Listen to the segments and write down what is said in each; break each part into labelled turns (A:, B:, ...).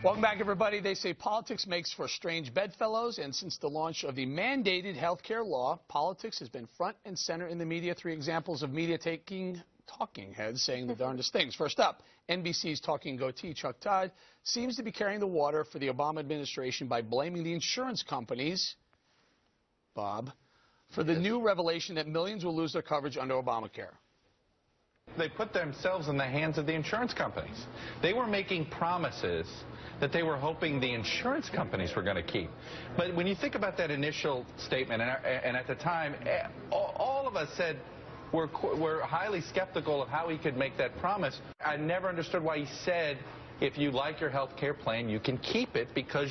A: Welcome back, everybody. They say politics makes for strange bedfellows, and since the launch of the mandated health care law, politics has been front and center in the media. 3 examples of media talking heads saying the darndest things. First up, NBC's talking goatee Chuck Todd seems to be carrying the water for the Obama administration by blaming the insurance companies, Bob, for the new revelation that millions will lose their coverage under Obamacare.
B: They put themselves in the hands of the insurance companies. They were making promises that they were hoping the insurance companies were going to keep. But when you think about that initial statement, and at the time, all of us said we're highly skeptical of how he could make that promise. I never understood why he said, if you like your health care plan, you can keep it, because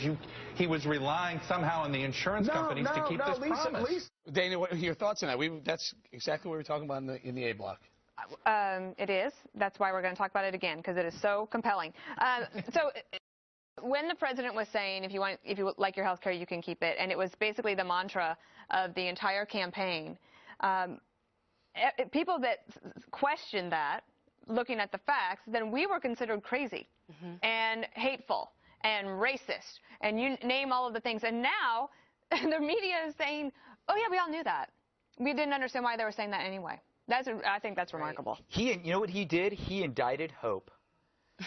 B: he was relying somehow on the insurance companies to keep this promise.
A: Dana, what are your thoughts on that? That's exactly what we were talking about in the A block.
C: It is. That's why we're going to talk about it again, because it is so compelling. So when the president was saying, if you like your health care, you can keep it, and it was basically the mantra of the entire campaign, people that questioned that, looking at the facts, then we were considered crazy and hateful and racist, and you name all of the things. And now the media is saying, oh, yeah, we all knew that. We didn't understand why they were saying that anyway. I think that's remarkable.
D: You know what he did? He indicted hope.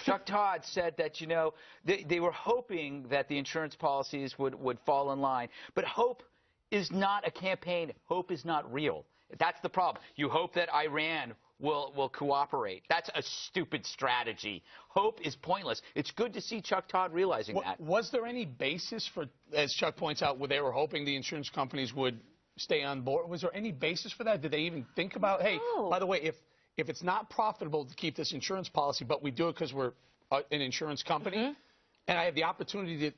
D: Chuck Todd said that, they were hoping that the insurance policies would fall in line. But hope is not a campaign. Hope is not real. That's the problem. You hope that Iran will cooperate. That's a stupid strategy. Hope is pointless. It's good to see Chuck Todd realizing that. Was there any basis for, as Chuck points out, where they were hoping the insurance companies would stay on board? Was there any basis for that? Did they even think about, hey, by the way, if it's not profitable to keep this insurance policy, but we do it because we're an insurance company, and I have the opportunity to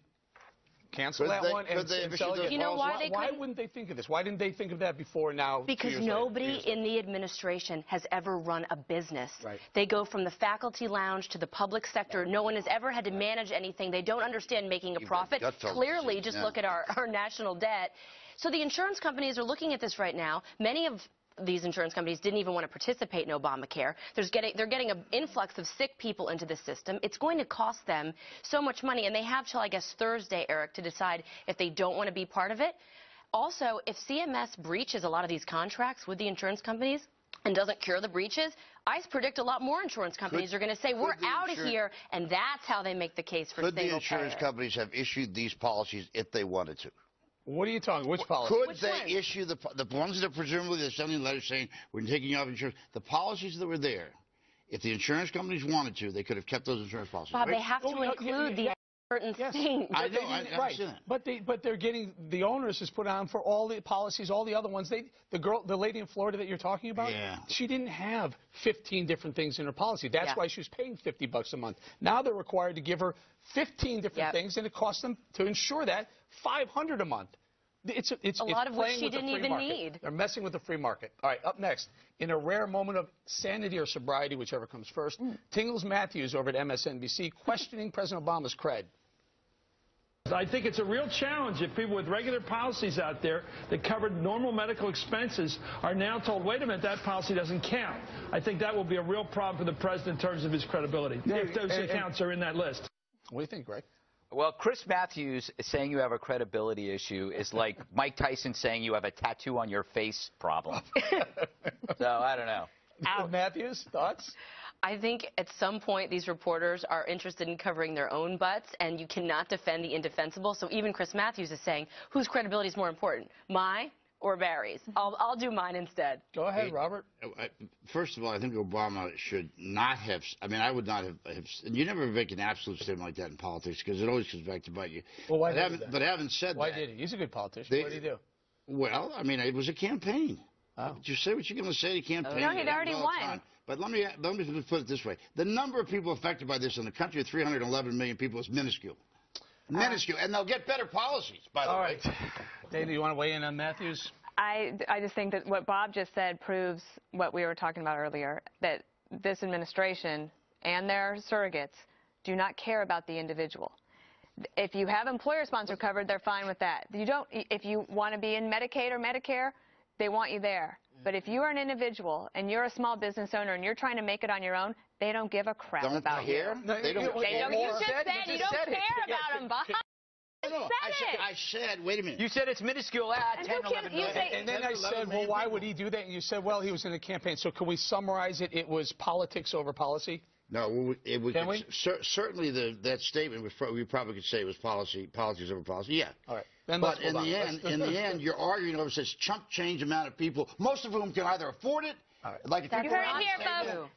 D: cancel that one and sell it?
E: You know
A: why wouldn't they think of this? Why didn't they think of that before now?
E: Because nobody in the administration has ever run a business. Right. They go from the faculty lounge to the public sector. No one has ever had to manage anything. They don't understand making a profit. Clearly, just look at our national debt. So the insurance companies are looking at this right now. Many of these insurance companies didn't even want to participate in Obamacare. They're getting an influx of sick people into the system. It's going to cost them so much money, and they have till, I guess, Thursday, Eric, to decide if they don't want to be part of it. Also, if CMS breaches a lot of these contracts with the insurance companies and doesn't cure the breaches, I predict a lot more insurance companies are going to say, we're out of here, and that's how they make the case for single payer.
F: Could the insurance companies have issued these policies if they wanted to?
A: What are you talking? Which policy?
F: Could they issue the ones that presumably they're sending letters saying we're taking you off insurance? The policies that were there, if the insurance companies wanted to, they could have kept those insurance policies.
E: Bob, they have to include the certain things.
F: I know, I
A: but they're getting, the onus is put on for all the policies, all the other ones. The lady in Florida that you're talking about, she didn't have 15 different things in her policy. That's why she was paying $50 a month. Now they're required to give her 15 different things, and it costs them to insure that $500 a month. It's
E: a lot of which she didn't even need.
A: They're messing with the free market. All right, up next, in a rare moment of sanity or sobriety, whichever comes first, Tingles Matthews over at MSNBC questioning President Obama's cred.
G: I think it's a real challenge if people with regular policies out there that covered normal medical expenses are now told, wait a minute, that policy doesn't count. I think that will be a real problem for the president in terms of his credibility, if those accounts are in that list.
A: What do you think, Greg?
D: Well, Chris Matthews saying you have a credibility issue is like Mike Tyson saying you have a tattoo on your face problem. So, I don't know.
A: Matthews, thoughts?
E: I think at some point these reporters are interested in covering their own butts, and you cannot defend the indefensible. So even Chris Matthews is saying, whose credibility is more important, mine or Barry's? I'll do mine instead.
A: Go ahead, Robert.
F: First of all, I think Obama should not have, I would not have, you never make an absolute statement like that in politics, because it always comes back to bite you.
A: Well, why
F: but having said
A: why did he? He's a good politician. What did he do?
F: Well, it was a campaign. You say what you're going to say to campaign.
E: No, he'd already won.
F: But let me put it this way. The number of people affected by this in the country of 311 million people is minuscule. Minuscule. And they'll get better policies, by the way. All right.
A: Dana, you want to weigh in on Matthews?
C: I just think that what Bob just said proves what we were talking about earlier, that this administration and their surrogates do not care about the individual. If you have employer-sponsored covered, they're fine with that. If you want to be in Medicaid or Medicare, they want you there. But if you are an individual and you're a small business owner and you're trying to make it on your own, they don't give a crap about you.
F: They don't care.
C: You just said you don't care about them, Bob.
F: I said, wait a minute.
D: You said it's minuscule. 10, 11 million.
A: And then I said, well, why would he do that? And you said, well, he was in a campaign. So can we summarize it? It was politics over policy?
F: No, it was.
A: Can we?
F: Certainly, that statement we probably could say it was politics over policy. Yeah.
A: All right. Then
F: but in the end, you're arguing over this chump change amount of people, most of whom can either afford it.
A: All right.
F: Like if
C: you heard it here,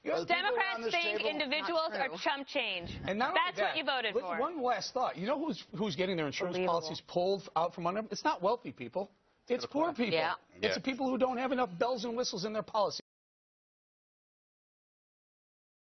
C: folks. Democrats think individuals are chump change.
A: And
C: that's what you voted for.
A: One last thought. You know who's getting their insurance policies pulled out from under them? It's not wealthy people. It's poor people.
E: Yeah.
A: It's the people who don't have enough bells and whistles in their policy.